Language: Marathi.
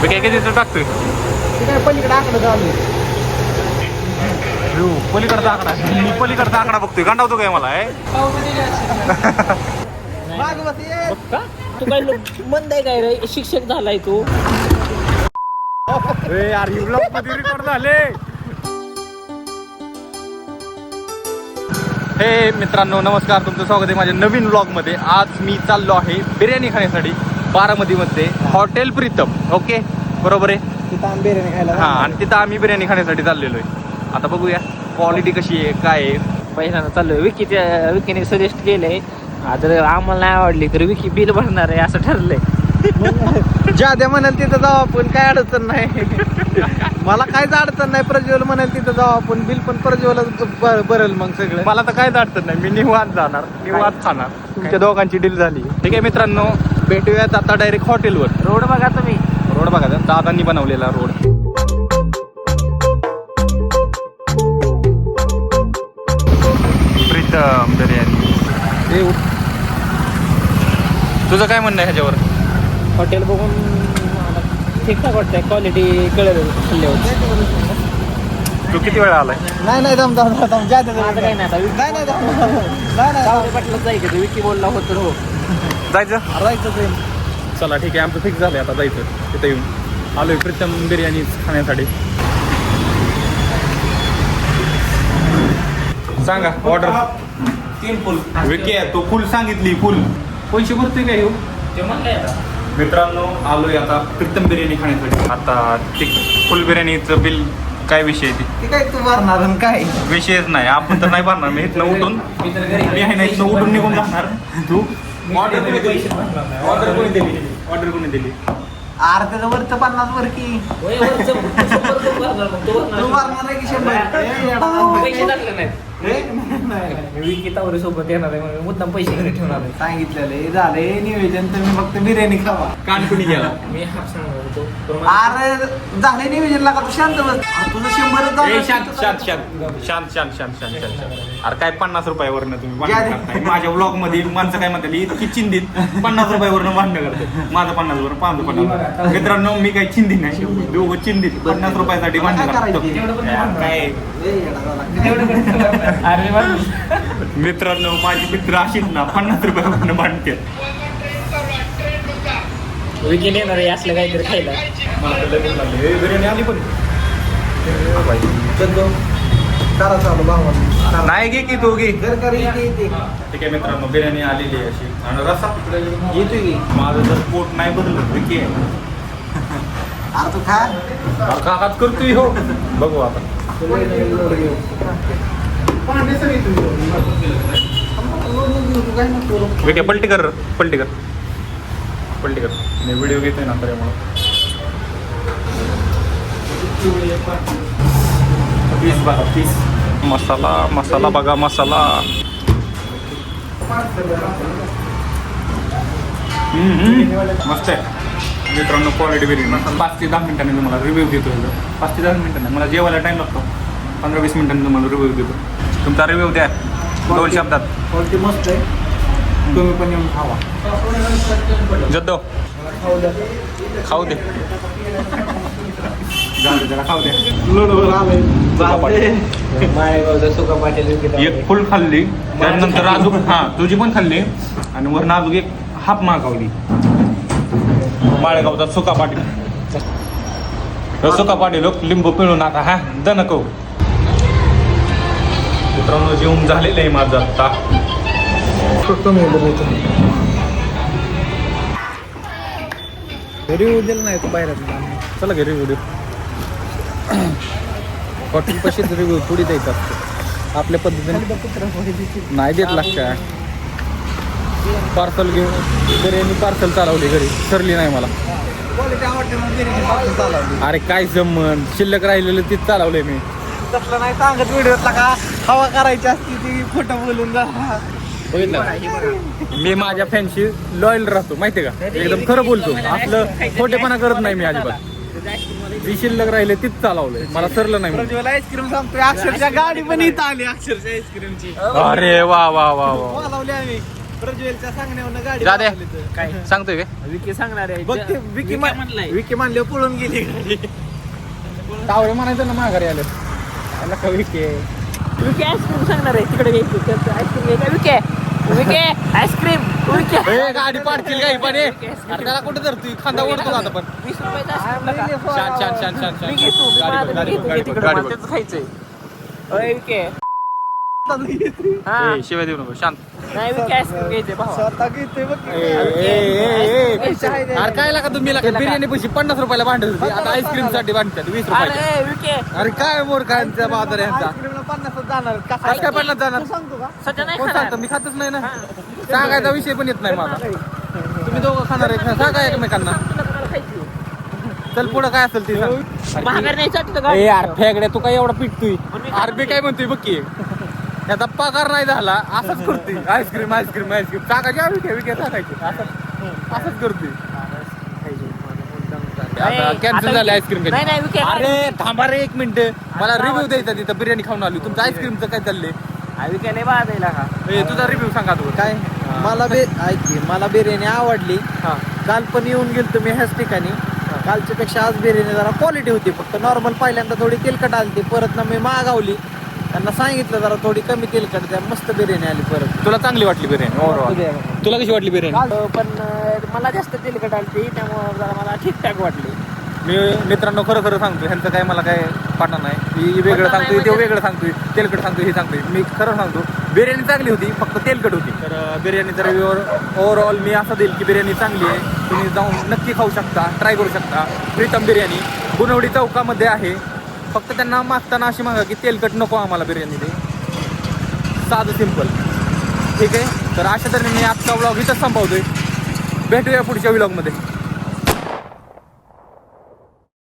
काय किती टाकतोय काय पलीकडे आकडं चालू पलीकडचा आकडा मी पलीकडचा आकडा बघतोय गांडावतो काय मला तू काय मंद आहे काय रे शिक्षक झालाय तू यार ब्लॉग मध्ये रेकॉर्ड झाले. हे मित्रांनो नमस्कार, तुमचं स्वागत आहे माझ्या नवीन ब्लॉगमध्ये. आज मी चाललो आहे बिर्याणी खाण्यासाठी बारामतीमध्ये हॉटेल प्रीतम. ओके बरोबर आहे, तिथं आम्ही बिर्याणी खायला हां. आणि तिथं आम्ही बिर्याणी खाण्यासाठी चाललेलो आहे. आता बघूया क्वालिटी कशी आहे काय आहे. पहिल्यांदा चाललोय विकीने सजेस्ट केलंय. आता आम्हाला नाही आवडली तर विकी बिल भरणार आहे असं ठरलंय. ज्या म्हणाल तिथं जाऊ आपण, काय अडचण नाही. मला काहीच अडचण नाही. प्रज्वल म्हणाल तिथं जाऊ आपण, बिल पण प्रज्वलच भरेल मग सगळं. मला तर काहीच अडचण नाही, मी निवांत जाणार निवांत खाणार. तुमच्या दोघांची डील झाली. ठीक आहे मित्रांनो, भेटूयात आता डायरेक्ट हॉटेलवर. रोड बघा तुम्ही, रोड बघा दादांनी बनवलेला रोड. प्रीतम बिर्याणी. तुझं काय म्हणणं आहे ह्याच्यावर? हॉटेल बघून ठीकठाक वाटतंय, क्वालिटी कळेल खाल्ल्यावर. तू किती वेळा आलाय? नाही दम आता काही नाही, पाटलं जायचं. विकी बोलला होतं हो जायचं. चला ठीक आहे, आमचं फिक्स झालंय आता जायचं. तिथं येऊन आलोय प्रीतम बिर्याणी खाण्यासाठी. सांगा ऑर्डर. 3 फुल. विकी तो फुल सांगितली, फुल पैसे भरतोय काय? ते म्हणलंय मित्रांनो आलोय आता प्रीतम बिर्याणी खाण्यासाठी. आता ते फुल बिर्याणीचं बिल काय विषय आहे ते काय तू भरणार आणि काय विषयच नाही. आपण तर नाही भरणार. मी इथनं उठून मी आहे ना इथनं उठून निघून जाणार. तू ऑर्डर कोणी दिली? ऑर्डर कोणी दिली? अरे त्याचं वरचं 50 वर की तू भरणार आहे की 100? पैसे टाकले नाहीत. विकी तावरे सोबत येणार आहे म्हणून मुद्दाम पैसे घरी ठेवणार आहे. सांगितलेलं झाले नियोजन, तुम्ही फक्त बिर्याणी खावा. कान कुणी गेला? मी हा सांगणार होतो. अरे झाले नियोजन लागा, तू शांत बस. अरे तुझं 100 शांत. अरे काय 50 रुपयावरनं तुम्ही भांडण करताय? माझ्या ब्लॉग मध्ये माणसं काय म्हणतात इतकी चिंदित 50 रुपयावरनं भांडण करते. माझं 50 वर 50. मित्रांनो मी काही चिंदी नाही, दोघं चिंदित 50 रुपयासाठी भांडण करतो. काय मित्रांनो माझी मित्र अशीच ना 50 रुपयावरनं भांडते. विकी येणार आहे असलं काहीतरी खायला. मला तर लगेच लागली बिर्याणी आली पण चालू भावा नाही घे की तू घे. ठीक आहे मित्रांनो, बिर्याणी आलेली आहे अशी आणि रस्सा येतोय की. माझं जर पोट नाही बदललं विकी अरे तू खा. काकात करतोय हो. बघू आता विकी पलटी कर. मी व्हिडिओ घेतोय ना त्यामुळं. पीस बघा पीस. मसाला बघा मसाला. मस्त आहे मित्रांनो क्वालिटी बिर्याणी. 5 ते 10 मिनिटांनी तुम्हाला रिव्ह्यू देतो. 5 ते 10 मिनिटांनी मला जेवायला टाईम लागतो. 15-20 मिनिटांनी तुम्हाला रिव्ह्यू देतो. तुमचा रिव्ह्यू द्या 2 शब्दात. क्वालिटी मस्त आहे, तुम्ही पण येऊन खावा. जद्दो खाऊ दे. जरा खाऊ दे. सुका पाटील एक फुल खाल्ली, त्यानंतर अजून तुझी पण खाल्ली आणि वरून अजून एक हाफ मागवली. माळेगावचा सुका पाटील. सुका पाटील लिंबू पिळून आता दनको. मित्रांनो जेवण झालेलं आहे माझं आता. रिव्ह्यू दिला नाही तू बाहेर. चला घरी व्हिडिओ. हॉटेल पशीच रिव्ह्यू थोडी द्यायचा असतो आपल्या पद्धतीने. नाही देत लागतं. पार्सल घेऊन बिर्याणी पार्सल चालवली घरी, ठरली नाही मला. अरे काय जमन, शिल्लक राहिलेलं तीच चालवलंय मी. तसलं नाही सांगत व्हिडिओतला का हवा करायची असती ती खोटं बोलून जा. बघितलं मी माझ्या फॅनशी लॉयल राहतो माहितीये का. एकदम खरं बोलतो, आपलं खोटेपणा करत नाही मी अजिबात. जी शिल्लक राहिले तीच चालवलंय, मला सरलं नाही. आईस्क्रीम सांगतोय, अक्षरशः गाडी पण इथं आली अक्षरशः आईस्क्रीमची. अरे वा वा वा वा. बोलावली आम्ही प्रज्वलच्या सांगण्यावर गाडी जा दे. लावली तर. काय सांगतोय काय विकी सांगणार आहे बघ ते विकी म्हणलाय विकी मानले पळून गेली गाडी. टावरे म्हणायचं ना माघारी आलं त्याला का विके विकी आईस्क्रीम सांगणार आहे तिकडे घ्यायची आईस्क्रीम घ्यायचा विके आईस्क्रीम विके गाडी पाडतील काही पण हे. अरे त्याला कुठं धरतोय खांदा ओढतो का आता पण 20 रुपयाचा आईस्क्रीम नका. छान छान छान छान छान मी घेतो मी गाडी माझं बघ, गाडी मी बघ, घेतो गाडी तिकडे बघ, गाडी मला बघ. त्याचं खायचंय ओय विके हा ए, शिवाय देऊ नको शांत नाही विके आईस्क्रीम घ्यायचे भावा स्वतः घेते बघ ए, ए, ए, ए. पैसे आहे ते. अरे काय लागा तुम्ही लागा बिर्याणी पैसे 50 रुपयाला भांडत होती आता आईस्क्रीम साठी भांडतात 20 रुपयाला अरे विके अरे काय मूर्खांचा बाजार यांचा आईस्क्रीमला 50 जाणार आज काय 50 जाणार तू सांगतो का सध्या नाही कोण खाणार सांगतो मी खातच नाही ना सांगायचा विषय पण येत नाही माझा तुम्ही दोघं खाणार आहे का? सांगा एकमेकांना तुला कोणाला खायची चल पुढं काय असेल ते सांग. महागार नाही चालत ए गाडी यार फेगड्या तू काय एवढा पिटतोय पण मी आरबी काय म्हणतोय बघ की त्याचा पगार नाही झाला असंच करतोय आईस्क्रीम आईस्क्रीम आईस्क्रीम टाकायची विके विके टाकायची असंच करतोय आता कॅन्सल झालं आईस्क्रीम नाही नाही विके अरे थांबा रे 1 मिनिट मला रिव्ह्यू द्यायचा तिथं बिर्याणी खाऊन आलो तुमचं आईस्क्रीमचं काय चाललंय विके नाही बाद आहे का ए, तुझा रिव्ह्यू सांगा तू काय मला ऐक की, मला बिर्याणी आवडली हा काल पण येऊन गेलो तुम्ही ह्याच ठिकाणी कालच्या पेक्षा आज बिर्याणी जरा क्वालिटी होती फक्त नॉर्मल पहिल्यांदा थोडी तेलकट आली परत ना मी मागवली त्यांना सांगितलं जरा थोडी कमी तेलकट द्या मस्त बिर्याणी आली परत तुला चांगली वाटली बिर्याणी ओव्हरऑल तुला कशी वाटली बिर्याणी पण मला जास्त तेलकट आलती त्यामुळे जरा मला ठीकठाक वाटली मी मित्रांनो खरं खरं सांगतो ह्यांचं काय मला काय पटणार नाही ही वेगळं पटणार सांगतोय नाही ते म्हणजे? वेगळं सांगतोय तेलकट सांगतोय हे सांगतोय मी खरं सांगतो बिर्याणी चांगली होती फक्त तेलकट होती तर बिर्याणीचा रिव्ह्यूवर ओव्हरऑल मी असं देईल की बिर्याणी चांगली आहे तुम्ही जाऊन नक्की खाऊ शकता ट्राय करू शकता प्रीतम बिर्याणी गुणवडी चौकामध्ये आहे फक्त त्यांना मागताना अशी मागा की तेलकट नको आम्हाला बिर्याणी दे साधं सिंपल ठीक आहे तर अशा तऱ्हेने मी आजचा व्लॉग इथंच संपवतोय भेटूया पुढच्या व्लॉगमध्ये